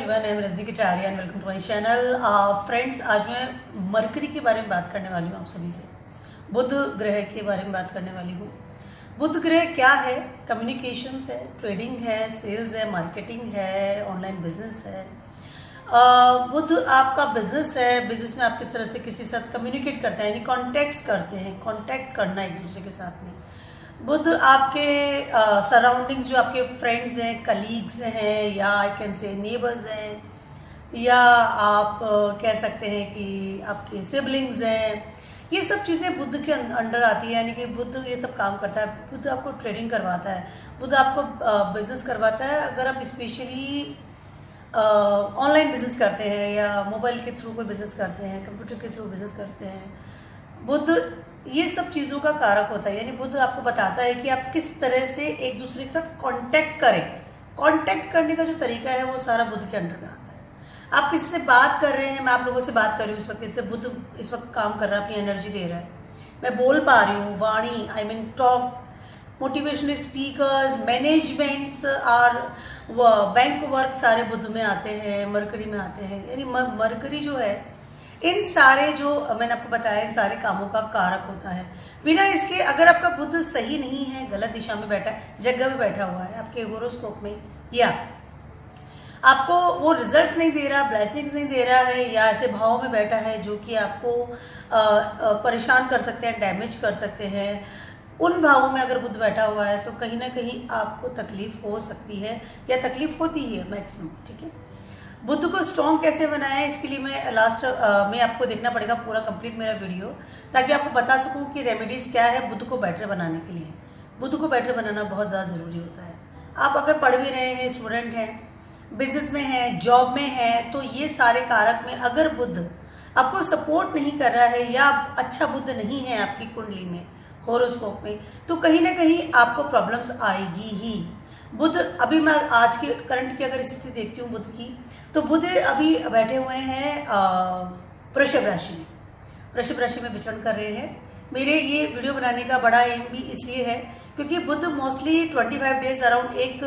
Everyone, I am Rajni Kataria and welcome to my channel. Friends, आज मैं mercury के बारे में बात करने वाली हूँ आप सभी से। बुध ग्रह के बारे में बात करने वाली हूँ। बुध ग्रह क्या है? कम्युनिकेशंस है, ट्रेडिंग है, सेल्स है, मार्केटिंग है, ऑनलाइन बिजनेस है। बुध आपका बिजनेस है। बिजनेस में आप किस तरह से किसी के साथ कम्युनिकेट करते हैं, यानी कॉन्टेक्ट करते हैं, कॉन्टैक्ट करना एक दूसरे के साथ में। बुध आपके सराउंडिंग्स, जो आपके फ्रेंड्स हैं, कलीग्स हैं, या आई कैन से नेबर्स हैं, या आप कह सकते हैं कि आपके सिबलिंग्स हैं, ये सब चीज़ें बुध के अंडर आती है। यानी कि बुध ये सब काम करता है। बुध आपको ट्रेडिंग करवाता है, बुध आपको बिजनेस करवाता है। अगर आप स्पेशली ऑनलाइन बिजनेस करते हैं या मोबाइल के थ्रू कोई बिजनेस करते हैं, कंप्यूटर के थ्रू बिजनेस करते हैं, बुध ये सब चीज़ों का कारक होता है। यानी बुध आपको बताता है कि आप किस तरह से एक दूसरे के साथ कांटेक्ट करें। कांटेक्ट करने का जो तरीका है वो सारा बुध के अंडर में आता है। आप किसी से बात कर रहे हैं, मैं आप लोगों से बात कर रही हूँ इस वक्त, इससे बुध इस वक्त काम कर रहा है, अपनी एनर्जी दे रहा है। मैं बोल पा रही हूँ, वाणी, I mean talk, motivational speakers, managements और बैंक वर्क सारे बुध में आते हैं, मरकरी में आते हैं। यानी मरकरी जो है इन सारे जो मैंने आपको बताया, इन सारे कामों का कारक होता है। बिना इसके अगर आपका बुध सही नहीं है, गलत दिशा में बैठा है, जगह में बैठा हुआ है आपके होरोस्कोप में, या आपको वो रिजल्ट्स नहीं दे रहा, ब्लेसिंग्स नहीं दे रहा है, या ऐसे भाव में बैठा है जो कि आपको परेशान कर सकते हैं, डैमेज कर सकते हैं, उन भावों में अगर बुध बैठा हुआ है तो कहीं ना कहीं आपको तकलीफ हो सकती है, या तकलीफ होती ही है मैक्सिमम। ठीक है, बुध को स्ट्रॉन्ग कैसे बनाएं, इसके लिए मैं लास्ट में आपको देखना पड़ेगा पूरा कंप्लीट मेरा वीडियो, ताकि आपको बता सकूं कि रेमेडीज क्या है बुध को बेटर बनाने के लिए। बुध को बेटर बनाना बहुत ज़्यादा ज़रूरी होता है। आप अगर पढ़ भी रहे हैं, स्टूडेंट हैं, बिजनेस में हैं, जॉब में हैं, तो ये सारे कारक में अगर बुध आपको सपोर्ट नहीं कर रहा है, या अच्छा बुध नहीं है आपकी कुंडली में, होरोस्कोप में, तो कहीं ना कहीं आपको प्रॉब्लम्स आएगी ही। बुध अभी मैं आज के करंट की अगर स्थिति देखती हूँ बुध की, तो बुध अभी बैठे हुए हैं वृषभ राशि में। वृषभ राशि में विचरण कर रहे हैं। मेरे ये वीडियो बनाने का बड़ा एम भी इसलिए है क्योंकि बुध मोस्टली 25 डेज अराउंड एक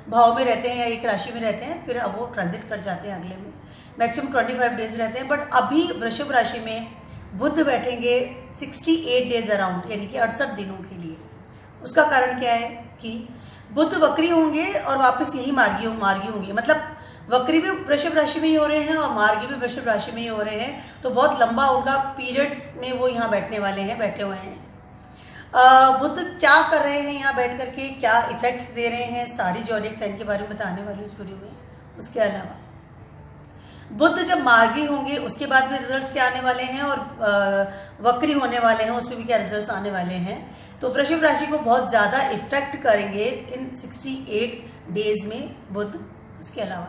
भाव में रहते हैं या एक राशि में रहते हैं, फिर अब वो ट्रांजिट कर जाते हैं अगले में। मैक्सिमम 25 डेज रहते हैं, बट अभी वृषभ राशि में बुध बैठेंगे 68 डेज अराउंड, यानी कि 68 दिनों के लिए। उसका कारण क्या है कि बुध वक्री होंगे और वापस यही मार्गी होंगे, मतलब वक्री भी वृषभ राशि में ही हो रहे हैं और मार्गी भी वृषभ राशि में ही हो रहे हैं, तो बहुत लंबा उनका पीरियड में वो यहाँ बैठने वाले हैं, बैठे हुए हैं। बुध क्या कर रहे हैं यहाँ बैठ करके, क्या इफेक्ट्स दे रहे हैं, सारी जॉडिक साइन के बारे में बताने वाली हूँ इस वीडियो में। उसके अलावा बुध जब मार्गी होंगे उसके बाद भी रिजल्ट्स क्या आने वाले हैं, और वक्री होने वाले हैं उसमें भी क्या रिजल्ट्स आने वाले हैं, तो वृषभ राशि को बहुत ज़्यादा इफेक्ट करेंगे इन 68 डेज में बुध। उसके अलावा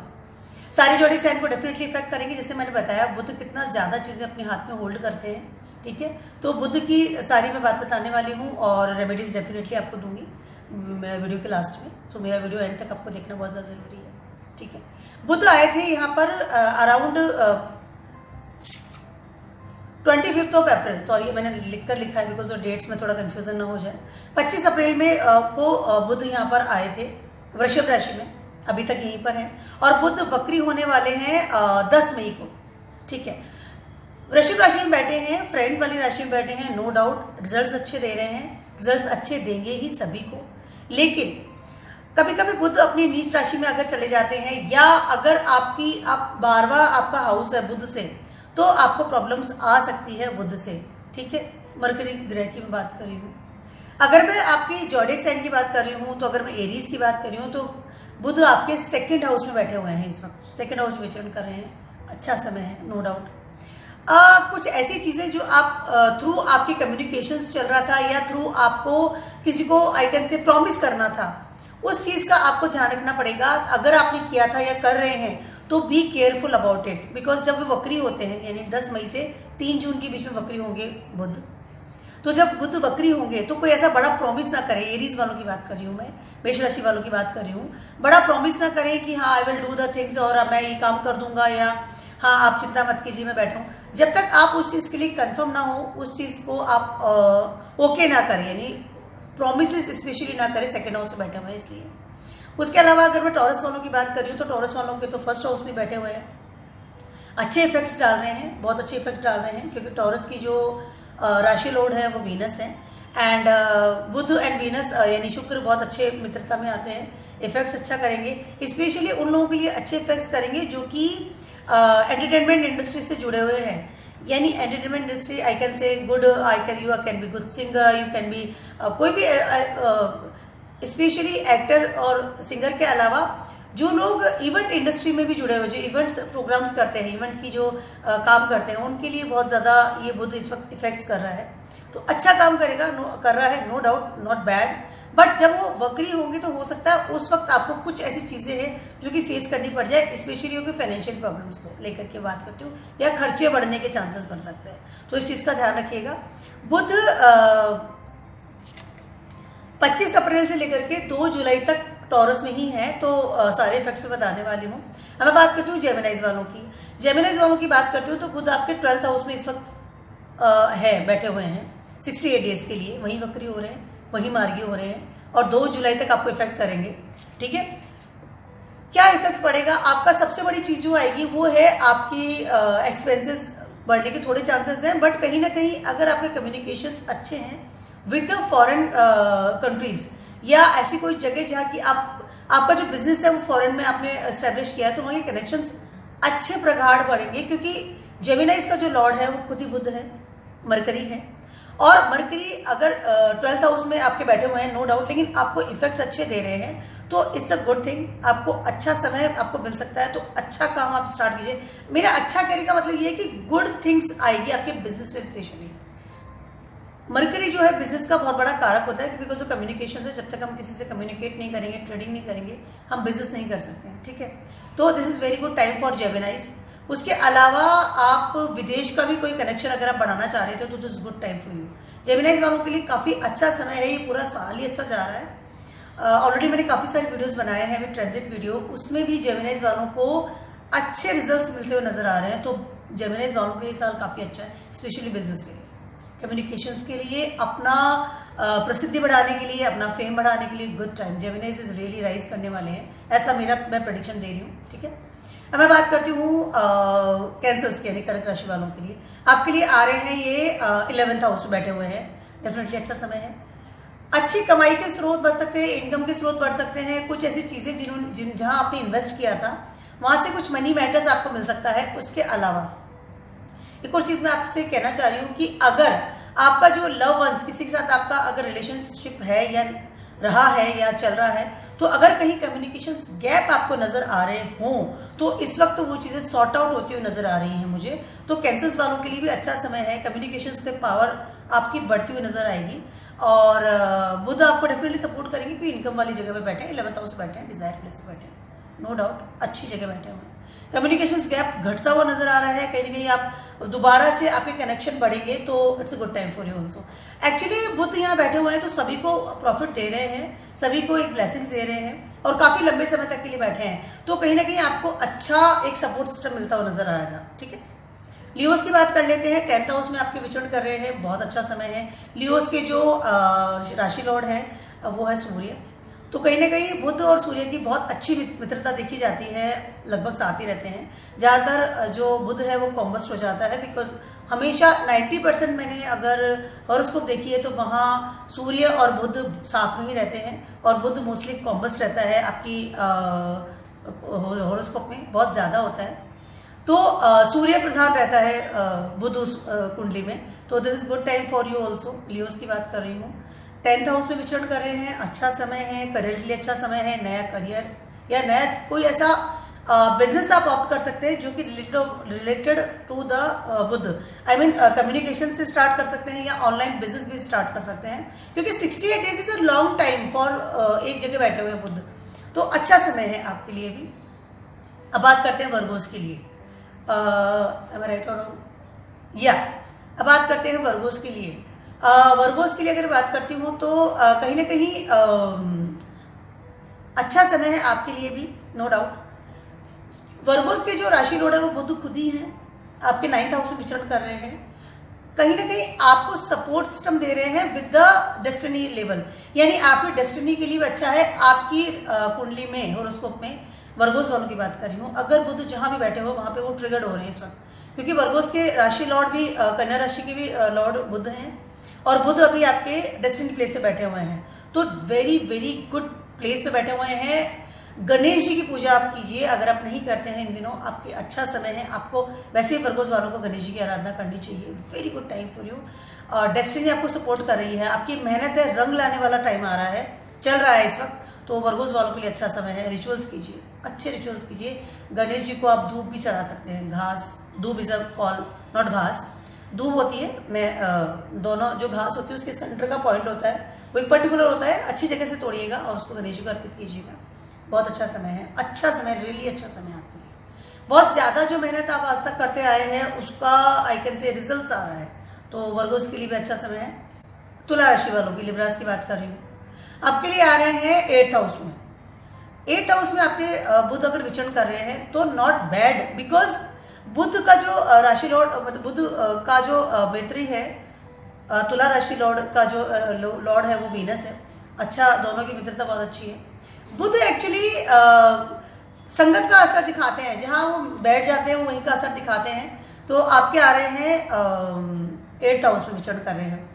सारी जॉडिक साइन को डेफिनेटली इफेक्ट करेंगे। जैसे मैंने बताया, बुध कितना ज़्यादा चीज़ें अपने हाथ में होल्ड करते हैं। ठीक है, तो बुध की सारी मैं बात बताने वाली हूँ और रेमेडीज डेफिनेटली आपको दूंगी वीडियो के लास्ट में, तो मेरा वीडियो एंड तक आपको देखना बहुत ज़्यादा ज़रूरी है। ठीक है, बुध आए थे यहाँ पर अराउंड 25 अप्रैल, सॉरी मैंने लिखा है बिकॉज डेट्स में थोड़ा कंफ्यूजन ना हो जाए। 25 अप्रैल में को बुध यहाँ पर आए थे वृषभ राशि में, अभी तक यहीं पर हैं, और बुध वक्री होने वाले हैं 10 मई को। ठीक है, वृषभ राशि में बैठे हैं, फ्रेंड वाली राशि में बैठे हैं, नो डाउट रिजल्ट्स अच्छे दे रहे हैं, रिजल्ट्स अच्छे देंगे ही सभी को। लेकिन कभी कभी बुध अपनी नीच राशि में अगर चले जाते हैं, या अगर आप 12वां आपका हाउस है बुध से, तो आपको प्रॉब्लम्स आ सकती है बुध से। ठीक है, मरकरी ग्रह की मैं बात कर रही हूँ। अगर मैं आपकी जॉडिक साइन की बात कर रही हूँ, तो अगर मैं एरीज की बात कर रही हूँ, तो बुध आपके 2nd हाउस में बैठे हुए हैं इस वक्त, 2nd हाउस विचरण कर रहे हैं। अच्छा समय है, नो डाउट। कुछ ऐसी चीज़ें जो आप थ्रू आपकी कम्युनिकेशंस चल रहा था, या थ्रू आपको किसी को आई कैन से प्रॉमिस करना था, उस चीज़ का आपको ध्यान रखना पड़ेगा। अगर आपने किया था या कर रहे हैं तो be careful about it, because जब वो वक्री होते हैं, यानी 10 मई से 3 जून के बीच में वक्री होंगे बुध, तो जब बुध वक्री होंगे तो कोई ऐसा बड़ा प्रॉमिस ना करें। एरीज वालों की बात कर रही हूँ मैं, मेष राशि वालों की बात कर रही हूँ। बड़ा प्रॉमिस ना करें कि हाँ I will do the things, और मैं ये काम कर दूंगा, या हाँ आप चिंता मत कीजिए मैं बैठा हूँ। जब तक आप उस चीज़ के लिए कंफर्म ना हो, उस चीज़ को आप ओके ना करें, यानी प्रॉमिसेस स्पेशली ना करें। 2nd हाउस से बैठे हुए हैं इसलिए उसके अलावा अगर मैं टॉरस वालों की बात कर रही हूँ तो टॉरस वालों के तो फर्स्ट हाउस में बैठे हुए हैं, अच्छे इफेक्ट्स डाल रहे हैं, बहुत अच्छे इफेक्ट्स डाल रहे हैं, क्योंकि टॉरस की जो राशि लॉर्ड है वो वीनस है, एंड बुध एंड वीनस यानी शुक्र बहुत अच्छे मित्रता में आते हैं, इफेक्ट्स अच्छा करेंगे। स्पेशली उन लोगों के लिए अच्छे इफेक्ट्स करेंगे जो कि एंटरटेनमेंट इंडस्ट्री से जुड़े हुए हैं, यानी एंटरटेनमेंट इंडस्ट्री आई कैन से good, you can be good singer, you can be कोई भी स्पेशली एक्टर और सिंगर के अलावा जो लोग इवेंट इंडस्ट्री में भी जुड़े हुए, जो इवेंट्स प्रोग्राम्स करते हैं, इवेंट की जो काम करते हैं, उनके लिए बहुत ज़्यादा ये बुध इस वक्त इफेक्ट्स कर रहा है। तो अच्छा काम करेगा, कर रहा है, no doubt, not bad. But जब वो वक्री होंगे तो हो सकता है उस वक्त आपको कुछ ऐसी चीज़ें हैं जो कि फेस करनी पड़ जाए, स्पेशली होगी फाइनेंशियल प्रॉब्लम्स को लेकर के बात करती हूँ, या खर्चे बढ़ने के चांसेस बढ़ सकते हैं, तो इस चीज़ का ध्यान रखिएगा। बुध 25 अप्रैल से लेकर के 2 जुलाई तक टॉरस में ही है, तो सारे इफेक्ट्स में बताने वाली हूँ। अब मैं बात करती हूँ जेमिनाइज वालों की। जेमिनाइज वालों की बात करती हूँ तो बुध आपके 12th हाउस में इस वक्त है, बैठे हुए हैं 68 डेज के लिए, वहीं वक्री हो रहे हैं, वहीं मार्गी हो रहे हैं, और 2 जुलाई तक आपको इफेक्ट करेंगे। ठीक है, क्या इफेक्ट पड़ेगा आपका? सबसे बड़ी चीज़ जो आएगी वो है आपकी एक्सपेंसेस बढ़ने के थोड़े चांसेस हैं, बट कहीं ना कहीं अगर आपके कम्युनिकेशंस अच्छे हैं विद द फॉरेन कंट्रीज, या ऐसी कोई जगह जहाँ की आपका जो बिजनेस है वो फॉरेन में आपने एस्टेब्लिश किया है, तो वहाँ के कनेक्शंस अच्छे प्रगाढ़ बढ़ेंगे, क्योंकि जेमिनाइज का जो लॉर्ड है वो खुद ही बुध है, मरकरी है, और मरकरी अगर 12th हाउस में आपके बैठे हुए हैं, नो डाउट, लेकिन आपको इफेक्ट्स अच्छे दे रहे हैं, तो इट्स अ गुड थिंग। आपको अच्छा समय आपको मिल सकता है, तो अच्छा काम आप स्टार्ट कीजिए। मेरा अच्छा कहने का मतलब ये है कि गुड थिंग्स आएगी आपके बिजनेस में। स्पेशली मरकरी जो है बिजनेस का बहुत बड़ा कारक होता है, बिकॉज जो कम्युनिकेशन है, जब तक हम किसी से कम्युनिकेट नहीं करेंगे, ट्रेडिंग नहीं करेंगे, हम बिजनेस नहीं कर सकते हैं। ठीक है, तो this is very good time for जेमिनाइज। उसके अलावा आप विदेश का भी कोई कनेक्शन अगर आप बनाना चाह रहे थे तो this is good time for you. जेमिनाइज वालों के लिए काफ़ी अच्छा समय है, ये पूरा साल ही अच्छा जा रहा है। ऑलरेडी मैंने काफ़ी सारे वीडियोस बनाए हैं विद ट्रांजिट वीडियो, उसमें भी जेमिनाइज वालों को अच्छे रिजल्ट्स मिलते हुए नजर आ रहे हैं। तो जेमिनाइज वालों के लिए साल काफ़ी अच्छा है, स्पेशली बिजनेस के लिए, कम्युनिकेशंस के लिए, अपना प्रसिद्धि बढ़ाने के लिए, अपना फेम बढ़ाने के लिए good time. जेमिनाइज is really rise करने वाले हैं, ऐसा मैं प्रेडिक्शन दे रही हूँ। ठीक है, अब मैं बात करती हूँ कैंसर्स के, यानी कर्क राशि वालों के लिए। आपके लिए आ रहे हैं ये 11th हाउस में बैठे हुए हैं, डेफिनेटली अच्छा समय है। अच्छी कमाई के स्रोत बढ़ सकते हैं, इनकम के स्रोत बढ़ सकते हैं, कुछ ऐसी चीज़ें जहाँ आपने इन्वेस्ट किया था वहाँ से कुछ मनी मैटर्स आपको मिल सकता है। उसके अलावा एक और चीज़ मैं आपसे कहना चाह रही हूँ कि अगर आपका जो लव वंस, किसी के साथ आपका अगर रिलेशनशिप है या रहा है या चल रहा है, तो अगर कहीं कम्युनिकेशन गैप आपको नजर आ रहे हों तो इस वक्त वो चीज़ें सॉर्ट आउट होती हुई नजर आ रही हैं मुझे। तो कैंसर्स वालों के लिए भी अच्छा समय है, कम्युनिकेशंस के पावर आपकी बढ़ती हुई नजर आएगी, और बुध आपको डेफिनेटली सपोर्ट करेंगे, क्योंकि इनकम वाली जगह पे बैठे हैं, 11th हाउस बैठे हैं, डिजायर प्लेस पे बैठे हैं, नो डाउट अच्छी जगह बैठे हुए हैं। कम्युनिकेशंस गैप घटता हुआ नजर आ रहा है, कहीं ना कहीं आप दोबारा से आपके कनेक्शन बढ़ेंगे, तो it's a good time for you also. Actually Budh यहाँ बैठे हुए हैं तो सभी को प्रॉफिट दे रहे हैं, सभी को एक ब्लेसिंग्स दे रहे हैं, और काफ़ी लंबे समय तक के लिए बैठे हैं, तो कहीं ना कहीं आपको अच्छा एक सपोर्ट सिस्टम मिलता हुआ नजर आएगा। ठीक है, लियोस की बात कर लेते हैं। 10th हाउस में आपके विचरण कर रहे हैं, बहुत अच्छा समय है। लियोस के जो राशि लॉर्ड है वो है सूर्य, तो कहीं ना कहीं बुध और सूर्य की बहुत अच्छी मित्रता देखी जाती है, लगभग साथ ही रहते हैं। ज़्यादातर जो बुध है वो कॉम्बस्ट हो जाता है, बिकॉज हमेशा 90% मैंने अगर हॉरोस्कोप देखी है तो वहाँ सूर्य और बुध साथ में ही रहते हैं, और बुध मोस्टली कॉम्बस्ट रहता है आपकी हॉरोस्कोप में, बहुत ज़्यादा होता है। तो सूर्य प्रधान रहता है बुध उस कुंडली में, तो this is good time for you also. Leos की बात कर रही हूँ, 10th हाउस में विचरण कर रहे हैं, अच्छा समय है, करियर के लिए अच्छा समय है, नया करियर या नया कोई ऐसा बिजनेस आप ऑप्ट कर सकते हैं जो कि related to the Budh, I mean communication से स्टार्ट कर सकते हैं, या ऑनलाइन बिजनेस भी स्टार्ट कर सकते हैं, क्योंकि 68 days is a long time for एक जगह बैठे हुए बुध, तो अच्छा समय है आपके लिए भी। अब बात करते हैं वर्गोस के लिए, राइट और या अब बात करते हैं वर्गोस के लिए। वर्गोस के लिए अगर बात करती हूँ तो कहीं ना कहीं अच्छा समय है आपके लिए भी, नो डाउट। वर्गोस के जो राशि लॉर्ड है वो बुध खुद ही हैं, आपके 9th हाउस में विचरण कर रहे हैं, कहीं ना कहीं आपको सपोर्ट सिस्टम दे रहे हैं विद द डेस्टिनी लेवल, यानी आपकी डेस्टिनी के लिए भी अच्छा है। आपकी कुंडली में हॉरोस्कोप में वर्गोस वालों की बात कर रही हूँ, अगर बुध जहां भी बैठे हो वहां पे वो ट्रिगर्ड हो रहे हैं इस वक्त, क्योंकि वर्गोस के राशि लॉर्ड भी कन्या राशि के भी लॉर्ड बुध हैं और बुध अभी आपके डेस्टिनी प्लेस पे बैठे हुए हैं, तो वेरी वेरी गुड प्लेस पे बैठे हुए हैं। गणेश जी की पूजा आप कीजिए, अगर आप नहीं करते हैं इन दिनों आपके अच्छा समय है। आपको वैसे ही वर्गोस वालों को गणेश जी की आराधना करनी चाहिए, very good time for you. Destiny आपको सपोर्ट कर रही है, आपकी मेहनत है, रंग लाने वाला टाइम आ रहा है, चल रहा है इस वक्त, तो वर्गोस वालों के लिए अच्छा समय है। रिचुअल्स कीजिए, अच्छे रिचुअल्स कीजिए। गणेश जी को आप धूप भी चढ़ा सकते हैं, घास, धूप इज अ कॉल नॉट घास, धूप होती है, मैं दोनों जो घास होती है उसके सेंटर का पॉइंट होता है, वो एक पर्टिकुलर होता है, अच्छी जगह से तोड़िएगा और उसको गणेश जी को अर्पित कीजिएगा। बहुत अच्छा समय है, अच्छा समय, रियली अच्छा समय आपके लिए। बहुत ज़्यादा जो मेहनत आप आज तक करते आए हैं उसका आई कैन से रिजल्ट्स आ रहा है, तो वर्गोस के लिए भी अच्छा समय है। तुला राशि वालों की, लिब्रास की बात कर रही हूँ, आपके लिए आ रहे हैं 8th हाउस में। 8th हाउस में आपके बुध अगर विचरण कर रहे हैं तो नॉट बैड, बिकॉज बुध का जो राशि लॉर्ड, मतलब बुध का जो बेहतरी है, तुला राशि लॉर्ड का जो लॉर्ड है वो वीनस है। अच्छा, दोनों की मित्रता बहुत अच्छी है। बुध एक्चुअली संगत का असर दिखाते हैं, जहां वो बैठ जाते हैं वो वहीं का असर दिखाते हैं, तो आपके आ रहे हैं 8th हाउस में विचरण कर रहे हैं।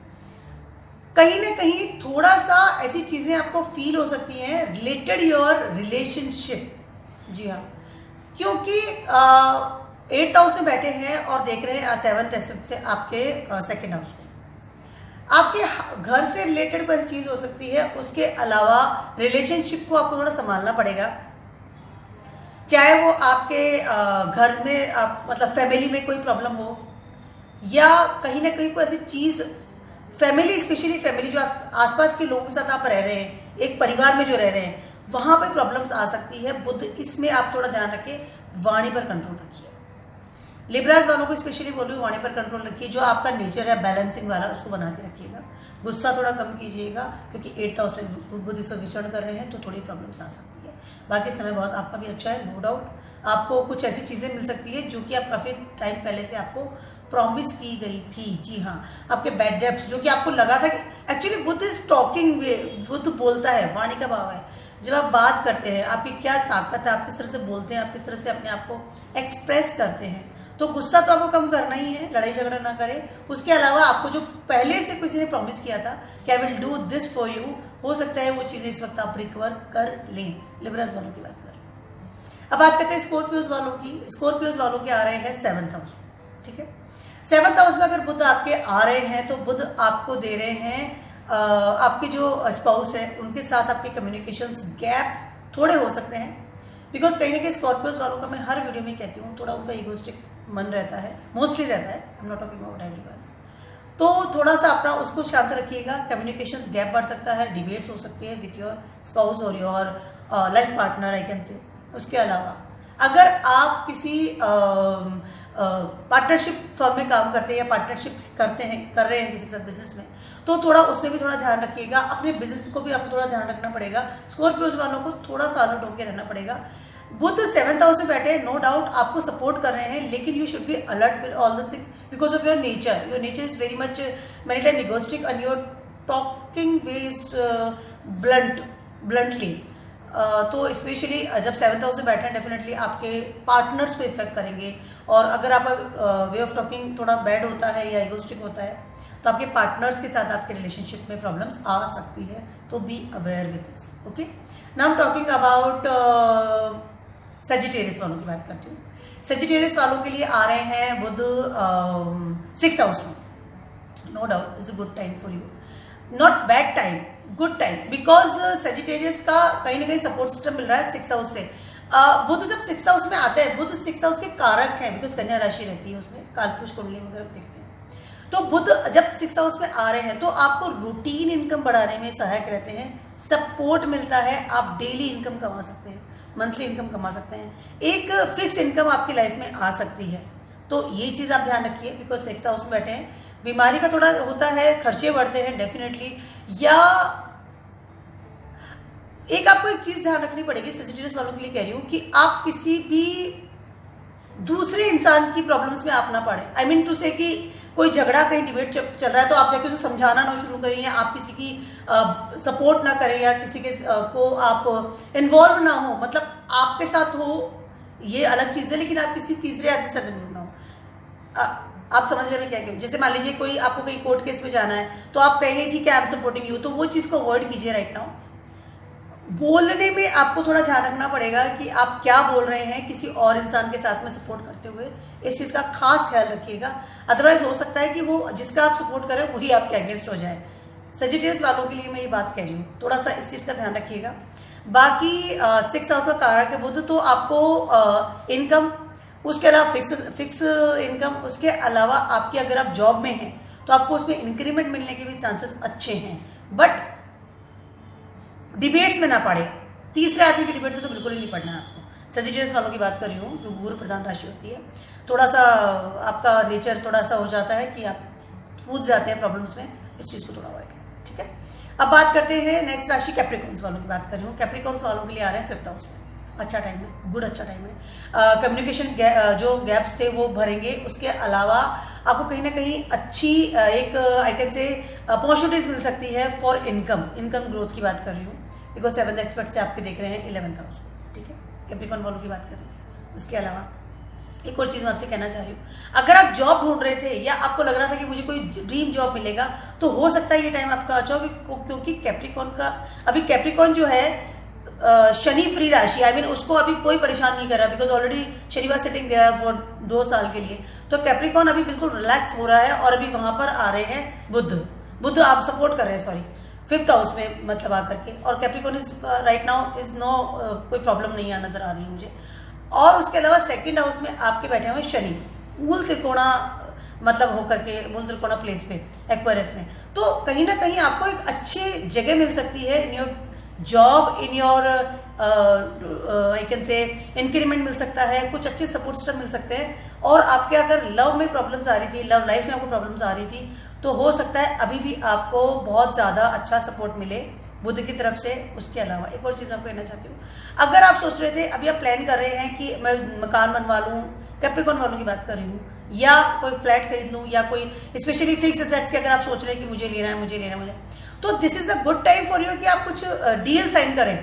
कहीं ना कहीं थोड़ा सा ऐसी चीजें आपको फील हो सकती हैं रिलेटेड योर रिलेशनशिप, जी हाँ, क्योंकि 8th हाउस में बैठे हैं और देख रहे हैं 7th एस्पेक्ट से आपके 2nd हाउस में। आपके घर से रिलेटेड कोई ऐसी चीज हो सकती है, उसके अलावा रिलेशनशिप को आपको थोड़ा संभालना पड़ेगा, चाहे वो आपके घर में मतलब फैमिली में कोई प्रॉब्लम हो, या कहीं ना कहीं कोई ऐसी चीज, फैमिली, स्पेशली फैमिली जो आसपास के लोगों के साथ आप रह रहे हैं, एक परिवार में जो रह रहे हैं, वहां पे प्रॉब्लम्स आ सकती है। बुध इसमें आप थोड़ा ध्यान रखिए, वाणी पर कंट्रोल रखिए। लिब्रास वालों को स्पेशली बोल रही हूँ, वाणी पर कंट्रोल रखिए, जो आपका नेचर है बैलेंसिंग वाला उसको बना के रखिएगा। गुस्सा थोड़ा कम कीजिएगा, क्योंकि 8th हाउस में बुध इस विचरण कर रहे हैं तो थोड़ी प्रॉब्लम्स आ सकती है। बाकी समय बहुत आपका भी अच्छा है, नो डाउट। आपको कुछ ऐसी चीज़ें मिल सकती है जो कि आप काफ़ी टाइम पहले से आपको प्रॉमिस की गई थी, जी हाँ। आपके बैड डेब्ट्स जो कि आपको लगा था कि एक्चुअली बुध इज टॉकिंग वे, बुध बोलता है, वाणी का भाव है। जब आप बात करते हैं, आपकी क्या ताकत है, आप किस तरह से बोलते हैं, आप किस तरह से अपने आप को एक्सप्रेस करते हैं, तो गुस्सा तो आपको कम करना ही है, लड़ाई झगड़ा ना करें। उसके अलावा आपको जो पहले से किसी ने प्रॉमिस किया था कि I will do this for you, हो सकता है वो चीज़ें इस वक्त आप रिकवर कर लें। लिब्रास वालों की बात कर रहे हैं। अब बात करते हैं स्कॉर्पियोज वालों की। स्कॉर्पियोज वालों के आ रहे हैं 7th हाउस में, ठीक है। 7th हाउस में अगर बुध आपके आ रहे हैं तो बुध आपको दे रहे हैं आपके जो स्पाउस है उनके साथ आपके कम्युनिकेशंस गैप थोड़े हो सकते हैं, बिकॉज कहीं ना कहीं स्कॉर्पियोज वालों का मैं हर वीडियो में कहती हूँ थोड़ा उनका ईगोइस्टिक मन रहता है, मोस्टली रहता है, I am not talking about everyone. तो थोड़ा सा अपना उसको शांत रखिएगा, कम्युनिकेशंस गैप बढ़ सकता है, डिबेट्स हो सकती है विथ योर स्पाउस और your life partner, I can से। उसके अलावा अगर आप किसी पार्टनरशिप फर्म में काम करते हैं या पार्टनरशिप कर रहे हैं किसी के साथ बिजनेस में, तो थोड़ा उसमें भी थोड़ा ध्यान रखिएगा। अपने बिजनेस को भी आपको थोड़ा ध्यान रखना पड़ेगा। स्कॉर्पियोज वालों को थोड़ा सा अलर्ट होकर रहना पड़ेगा। बुध 7th हाउस में बैठे, नो डाउट आपको सपोर्ट कर रहे हैं, लेकिन you should be alert with all the 6 because of your nature. Your nature is very much many time egoistic and your talking way is bluntly. तो स्पेशली जब 7th house में बैठे हैं, डेफिनेटली आपके पार्टनर्स को इफेक्ट करेंगे, और अगर आपका वे ऑफ टॉकिंग थोड़ा बैड होता है या इगोस्टिक होता है तो आपके पार्टनर्स के साथ आपके रिलेशनशिप में प्रॉब्लम्स आ सकती है, तो be aware with this, okay. Now I am talking about Sagittarius वालों की बात करती हूँ। सेजिटेरियस वालों के लिए आ रहे हैं बुध 6th हाउस में, no doubt is a good time for you, not bad time, good time, because Sagittarius का कहीं ना कहीं सपोर्ट सिस्टम मिल रहा है 6th हाउस से। बुध जब 6th हाउस में आते हैं, बुध 6th हाउस के कारक हैं, बिकॉज कन्या राशि रहती है उसमें, कालपुरुष कुंडली में अगर देखते हैं तो बुध जब 6th हाउस में आ रहे हैं तो आपको रूटीन इनकम बढ़ाने में सहायक रहते हैं, सपोर्ट मिलता है, आप डेली इनकम कमा सकते हैं, मंथली इनकम कमा सकते हैं, एक फिक्स इनकम आपकी लाइफ में आ सकती है। तो ये चीज़ आप ध्यान रखिए, बिकॉज 6th हाउस में बैठे हैं। बीमारी का थोड़ा होता है, खर्चे बढ़ते हैं डेफिनेटली, या एक आपको एक चीज़ ध्यान रखनी पड़ेगी, सेजिटेरियस वालों के लिए कह रही हूँ, कि आप किसी भी दूसरे इंसान की प्रॉब्लम्स में आप ना पड़े। आई मीन टू से कि कोई झगड़ा कहीं डिबेट चल रहा है तो आप जाके उसे समझाना ना शुरू करें, या आप किसी की सपोर्ट ना करें, या किसी के को आप इन्वॉल्व ना हो, मतलब आपके साथ हो ये अलग चीज़ है, लेकिन आप किसी तीसरे आदमी के साथ इन्वॉल्व ना हो। आप समझ रहे हैं क्या क्यों? जैसे मान लीजिए कोई आपको कहीं कोर्ट केस में जाना है तो आप कहेंगे ठीक है आई एम सपोर्टिंग यू, तो वो चीज़ को अवॉइड कीजिए राइट नाउ। बोलने में आपको थोड़ा ध्यान रखना पड़ेगा कि आप क्या बोल रहे हैं किसी और इंसान के साथ में सपोर्ट करते हुए, इस चीज़ का खास ख्याल रखिएगा। अदरवाइज हो सकता है कि वो जिसका आप सपोर्ट करें वही आपके अगेंस्ट हो जाए। सजिटेरियस वालों के लिए मैं ये बात कह रही हूँ, थोड़ा सा इस चीज़ का ध्यान रखिएगा। बाकी 6 हाउस का कारक है बुध, तो आपको इनकम, उसके अलावा फिक्स इनकम, उसके अलावा आपकी अगर आप जॉब में हैं तो आपको उसमें इंक्रीमेंट मिलने के भी चांसेस अच्छे हैं, बट डिबेट्स में ना पड़े। तीसरे आदमी के डिबेट में तो बिल्कुल ही नहीं पढ़ना है आपको। सजिटेरियस वालों की बात कर रही हूँ जो गुरु प्रधान राशि होती है, थोड़ा सा आपका नेचर थोड़ा सा हो जाता है कि आप कूद जाते हैं प्रॉब्लम्स में, इस चीज़ को थोड़ा अवॉइड करें, ठीक है। अब बात करते हैं नेक्स्ट राशि कैप्रिकॉन्स वालों की बात कर रही हूँ। कैप्रिकॉन्स वालों के लिए आ रहे हैं 5th हाउस में, अच्छा टाइम है, गुड अच्छा टाइम है। कम्युनिकेशन जो गैप्स थे वो भरेंगे, उसके अलावा आपको कहीं ना कहीं अच्छी एक आई कैन से अपॉर्चुनिटीज मिल सकती है फॉर इनकम ग्रोथ की बात कर रही हूँ, बिकॉज 7th एक्सपर्ट से आपके देख रहे हैं 11th हाउस को, ठीक है। कैप्रिकॉन वालों की बात कर रही हूँ। उसके अलावा एक और चीज़ मैं आपसे कहना चाह रही हूँ, अगर आप जॉब ढूंढ रहे थे या आपको लग रहा था कि मुझे कोई ड्रीम जॉब मिलेगा, तो हो सकता है ये टाइम आपका अच्छा हो, क्योंकि कैप्रिकॉन का अभी कैप्रिकॉन जो है शनि फ्री राशि, आई मीन उसको अभी कोई परेशान नहीं कर रहा, because already Shani was sitting there for 2 साल के लिए। तो कैप्रिकॉन अभी बिल्कुल रिलैक्स हो रहा है, और अभी वहां पर आ रहे हैं बुध आप सपोर्ट कर रहे हैं, सॉरी 5th हाउस में मतलब आकर के, और Capricorn is right now is no कोई प्रॉब्लम नहीं है नजर आ रही है मुझे। और उसके अलावा 2nd हाउस में आपके बैठे हुए शनि मूल त्रिकोणा मतलब होकर के मूल त्रिकोणा प्लेस पे एक्वेरियस में, तो कहीं ना कहीं आपको एक अच्छी जगह मिल सकती है in your job, in your I can say increment मिल सकता है, कुछ अच्छे सपोर्ट सिस्टम मिल सकते हैं। और आपके अगर लव में प्रॉब्लम्स आ रही थी, लव लाइफ में आपको प्रॉब्लम्स आ रही थी, तो हो सकता है अभी भी आपको बहुत ज़्यादा अच्छा सपोर्ट मिले बुध की तरफ से। उसके अलावा एक और चीज़ मैं आपको कहना चाहती हूँ, अगर आप सोच रहे थे अभी आप प्लान कर रहे हैं कि मैं मकान बनवा लूँ, कैप्रिकॉन वालों की बात कर रही हूँ, या कोई फ्लैट खरीद लूँ, या कोई स्पेशली फिक्स एसेट्स के अगर आप सोच रहे हैं कि मुझे लेना है मुझे, तो this is a good time for you कि आप कुछ डील साइन करें।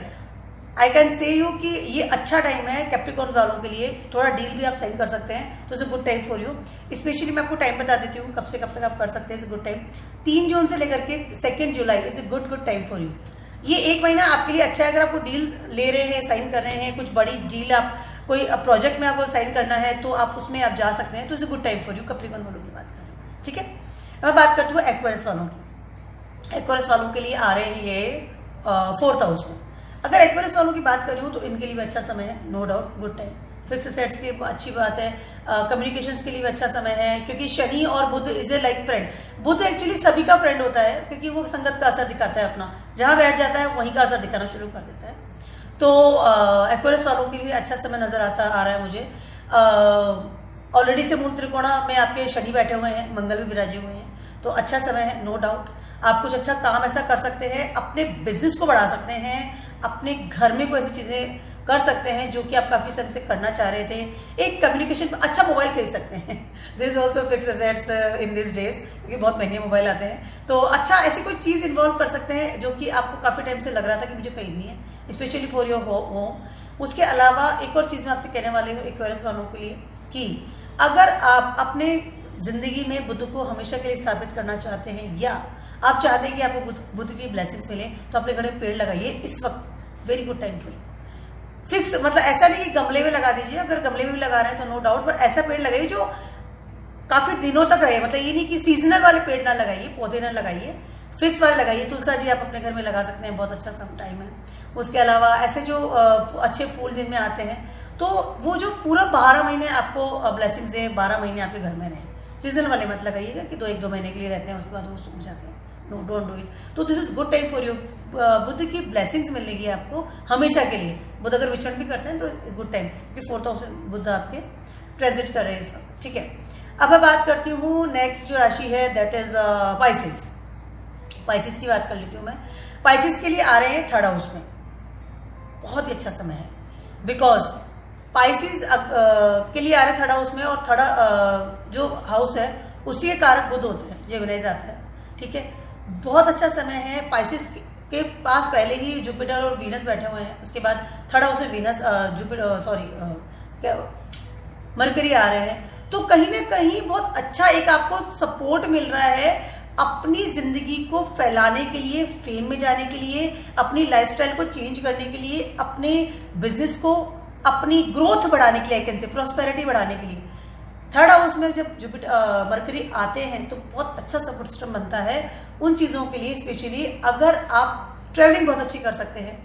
आई कैन से यू कि ये अच्छा टाइम है कैप्रिकॉन वालों के लिए, थोड़ा डील भी आप साइन कर सकते हैं, तो it's a good time for you. Specially मैं आपको टाइम बता देती हूँ कब से कब तक आप कर सकते हैं, इट्स गुड टाइम 3 जून से लेकर के 2 जुलाई is a good time for you. ये 1 महीना आपके लिए अच्छा है, अगर आपको डील ले रहे हैं, साइन कर रहे हैं, कुछ बड़ी डील आप कोई प्रोजेक्ट में आपको साइन करना है तो आप उसमें आप जा सकते हैं, तो it's a good time for you. Capricorn वालों की बात कर रही हूँ, ठीक है। मैं बात करती हूँ एक्वेरियस वालों की। एक्वेरियस वालों के लिए आ रहे हैं ये 4th हाउस में। अगर एक्वेरियस वालों की बात कर रही हूँ तो इनके लिए भी अच्छा समय है, no doubt, good time. Fix sets की अच्छी बात है, कम्युनिकेशंस के लिए भी अच्छा समय है, क्योंकि शनि और Budh is a like friend. Budh actually सभी का फ्रेंड होता है, क्योंकि वो संगत का असर दिखाता है, अपना जहाँ बैठ जाता है वहीं का असर दिखाना शुरू कर देता है। तो एक्वेरियस वालों के लिए अच्छा समय नजर आ रहा है मुझे। ऑलरेडी से मूल त्रिकोणा में आपके शनि बैठे हुए हैं, मंगल भी विराजे हुए हैं, तो अच्छा समय है, नो डाउट। आप कुछ अच्छा काम ऐसा कर सकते हैं, अपने बिजनेस को बढ़ा सकते हैं, अपने घर में कोई ऐसी चीज़ें कर सकते हैं जो कि आप काफ़ी समय से करना चाह रहे थे। एक कम्युनिकेशन अच्छा मोबाइल खरीद सकते हैं, this also fix assets in this days, क्योंकि बहुत महंगे मोबाइल आते हैं। तो अच्छा ऐसी कोई चीज़ इन्वॉल्व कर सकते हैं जो कि आपको काफ़ी टाइम से लग रहा था कि मुझे खरीदनी है, स्पेशली फॉर योर होम। उसके अलावा एक और चीज़ मैं आपसे कहने वाली हूँ एक्वेरियस वालों के लिए, कि अगर आप अपने जिंदगी में बुध को हमेशा के लिए स्थापित करना चाहते हैं, या आप चाहते हैं कि आपको बुध की ब्लेसिंग्स मिले, तो अपने घर में पेड़ लगाइए इस वक्त, very good time for you. Fix मतलब ऐसा नहीं कि गमले में लगा दीजिए, अगर गमले में भी लगा रहे हैं तो नो डाउट, पर ऐसा पेड़ लगाइए जो काफी दिनों तक रहे। मतलब ये नहीं कि सीजनल वाले पेड़ ना लगाइए, पौधे ना लगाइए, फिक्स वाले लगाइए। तुलसा जी आप अपने घर में लगा सकते हैं, बहुत अच्छा सम टाइम है। उसके अलावा ऐसे जो अच्छे फूल जिनमें आते हैं, तो वो जो पूरा 12 महीने आपको ब्लेसिंग्स दे, 12 महीने आपके घर में रहे। सीजन वाले मत लगाइएगा कि 1-2 महीने के लिए रहते हैं, उसके बाद वो सूख जाते हैं, नो डोंट डू इट। तो this is good time for you, Budh की ब्लेसिंग्स मिलेगी आपको हमेशा के लिए। बुध अगर विचरण भी करते हैं तो गुड टाइम, कि 4th हाउस बुध आपके ट्रांजिट कर रहे हैं इस वक्त, ठीक है। अब मैं बात करती हूँ नेक्स्ट जो राशि है, दैट इज पाइसिस। पाइसिस की बात कर लेती हूँ मैं। पाइसिस के लिए आ रहे हैं 3rd हाउस में, बहुत ही अच्छा समय है, बिकॉज पाइसिस के लिए आ रहे 3rd हाउस में, और 3rd जो हाउस है उसी के कारक बुध होते हैं, जेमिनाइज आता है, ठीक है। बहुत अच्छा समय है। पाइसेस के पास पहले ही जुपिटर और वीनस बैठे हुए हैं, उसके बाद थर्ड हाउस में वीनस मरकरी आ रहे हैं, तो कहीं ना कहीं बहुत अच्छा एक आपको सपोर्ट मिल रहा है अपनी जिंदगी को फैलाने के लिए, फेम में जाने के लिए, अपनी लाइफस्टाइल को चेंज करने के लिए, अपने बिजनेस को, अपनी ग्रोथ बढ़ाने के लिए, कैन से प्रॉस्पेरिटी बढ़ाने के लिए। थर्ड हाउस में जब जुपिटर मरकरी आते हैं तो बहुत अच्छा सपोर्ट सिस्टम बनता है उन चीज़ों के लिए। स्पेशली अगर आप ट्रेवलिंग बहुत अच्छी कर सकते हैं,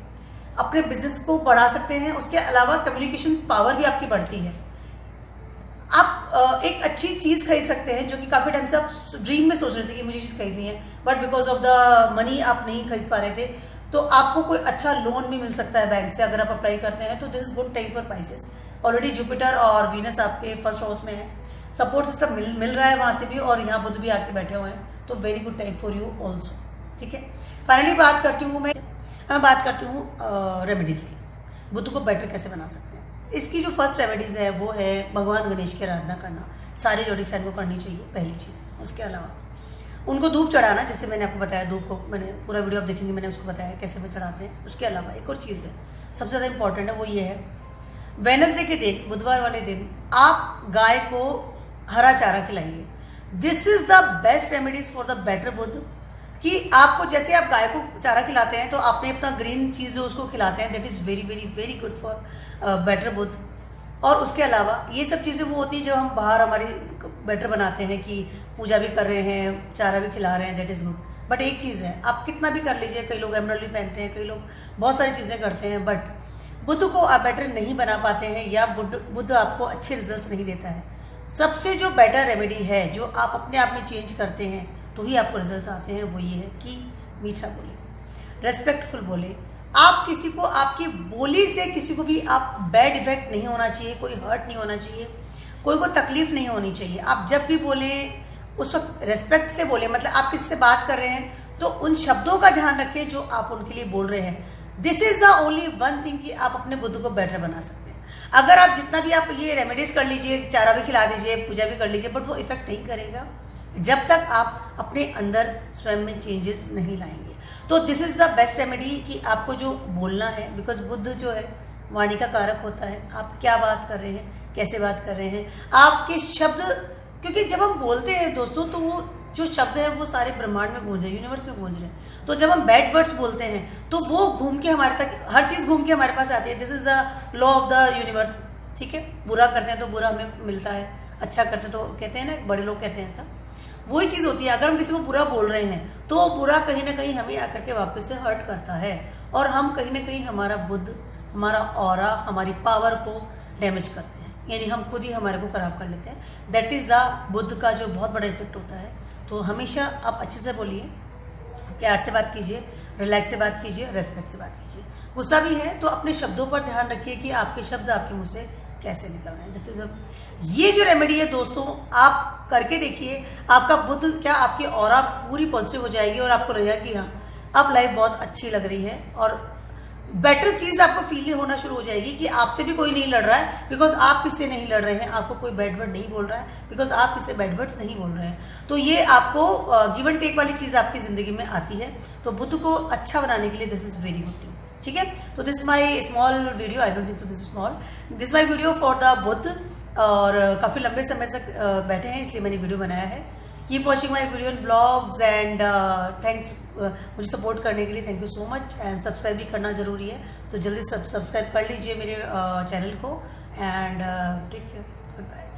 अपने बिजनेस को बढ़ा सकते हैं, उसके अलावा कम्युनिकेशन पावर भी आपकी बढ़ती है। आप एक अच्छी चीज़ खरीद सकते हैं जो कि काफ़ी टाइम से आप ड्रीम में सोच रहे थे कि मुझे चीज़ खरीदनी है, but because of the money आप नहीं खरीद पा रहे थे, तो आपको कोई अच्छा लोन भी मिल सकता है बैंक से अगर आप अप्लाई करते हैं। तो this is good time for Pisces. Already Jupiter और वीनस आपके फर्स्ट हाउस में है, सपोर्ट सिस्टम मिल रहा है वहाँ से भी, और यहाँ बुध भी आके बैठे हुए हैं, तो very good time for you also, ठीक है। फाइनली बात करती हूँ मैं बात करती हूँ रेमेडीज़ की, बुध को बेटर कैसे बना सकते हैं। इसकी जो फर्स्ट रेमेडीज़ है वो है भगवान गणेश की आराधना करना, सारे जोडिक साइन को करनी चाहिए पहली चीज़। उसके अलावा उनको धूप चढ़ाना, जैसे मैंने आपको बताया, धूप को मैंने पूरा वीडियो आप देखेंगे, मैंने उसको बताया कैसे वो चढ़ाते हैं। उसके अलावा एक और चीज़ है सबसे ज़्यादा इंपॉर्टेंट है, वो ये है वेडनेसडे के दिन, बुधवार वाले दिन आप गाय को हरा चारा खिलाइए। This is the best remedies for the better Budh, कि आपको जैसे आप गाय को चारा खिलाते हैं तो आपने अपना ग्रीन चीज़ जो उसको खिलाते हैं, that is very very very good for better Budh. और उसके अलावा ये सब चीज़ें वो होती है जब हम बाहर हमारी बेटर बनाते हैं कि पूजा भी कर रहे हैं, चारा भी खिला रहे हैं, दैट इज़ गुड। बट एक चीज़ है, आप कितना भी कर लीजिए, कई लोग एमरल्ड भी पहनते हैं, कई लोग बहुत सारी चीज़ें करते हैं, बट बुध को आप बेटर नहीं बना पाते हैं, या बुध आपको अच्छे रिजल्ट नहीं देता है। सबसे जो बेटर रेमेडी है जो आप अपने आप में चेंज करते हैं तो ही आपको रिजल्ट्स आते हैं, वो ये है कि मीठा बोले, रेस्पेक्टफुल बोले। आप किसी को, आपकी बोली से किसी को भी आप बैड इफेक्ट नहीं होना चाहिए, कोई हर्ट नहीं होना चाहिए, कोई को तकलीफ नहीं होनी चाहिए। आप जब भी बोले उस वक्त रेस्पेक्ट से बोले, मतलब आप किससे बात कर रहे हैं तो उन शब्दों का ध्यान रखें जो आप उनके लिए बोल रहे हैं। This is the only one thing कि आप अपने बुध को बेटर बना सकते हैं। अगर आप जितना भी आप ये रेमेडीज कर लीजिए, चारा भी खिला दीजिए, पूजा भी कर लीजिए, बट वो इफेक्ट नहीं करेगा जब तक आप अपने अंदर स्वयं में चेंजेस नहीं लाएंगे। तो this is the best remedy कि आपको जो बोलना है, बिकॉज बुध जो है वाणी का कारक होता है। आप क्या बात कर रहे हैं, कैसे बात कर रहे हैं, आपके शब्द, क्योंकि जब हम बोलते हैं दोस्तों तो वो जो शब्द है वो सारे ब्रह्मांड में गूंज रहे हैं, यूनिवर्स में गूंज रहे हैं। तो जब हम बैड वर्ड्स बोलते हैं तो वो घूम के हमारे तक, हर चीज़ घूम के हमारे पास आती है। This is the law of the universe, ठीक है। बुरा करते हैं तो बुरा हमें मिलता है, अच्छा करते हैं तो कहते हैं ना, बड़े लोग कहते हैं ऐसा, वही चीज़ होती है। अगर हम किसी को बुरा बोल रहे हैं तो बुरा कहीं ना कहीं हमें आकर के वापस से हर्ट करता है, और हम कहीं ना कहीं हमारा बुध, हमारा ऑरा, हमारी पावर को डैमेज करते हैं, यानी हम खुद ही हमारे को खराब कर लेते हैं। दैट इज़ द बुध का जो बहुत बड़ा इफेक्ट होता है। तो हमेशा आप अच्छे से बोलिए, प्यार से बात कीजिए, रिलैक्स से बात कीजिए, रेस्पेक्ट से बात कीजिए। गुस्सा भी है तो अपने शब्दों पर ध्यान रखिए कि आपके शब्द आपके मुंह से कैसे निकल रहे हैं। दैट इज ये जो रेमेडी है दोस्तों, आप करके देखिए, आपका बुध क्या, आपकी ऑरा पूरी पॉजिटिव हो जाएगी और आपको रहेगा कि हाँ अब लाइफ बहुत अच्छी लग रही है, और बेटर चीज़ आपको फील होना शुरू हो जाएगी कि आपसे भी कोई नहीं लड़ रहा है, बिकॉज आप किससे नहीं लड़ रहे हैं, आपको कोई बैड वर्ड नहीं बोल रहा है, बिकॉज आप किससे बैड वर्ड्स नहीं बोल रहे हैं। तो ये आपको गिव एंड टेक वाली चीज़ आपकी ज़िंदगी में आती है। तो बुध को अच्छा बनाने के लिए this is very good thing, ठीक है। तो this my small video, I don't think so this is small, this my video for the Budh, और काफ़ी लंबे समय तक बैठे हैं इसलिए मैंने वीडियो बनाया है। Keep watching my video and blogs, and thanks मुझे सपोर्ट करने के लिए, thank you so much. And subscribe भी करना ज़रूरी है, तो जल्दी सब्सक्राइब कर लीजिए मेरे चैनल को, and take care, good bye.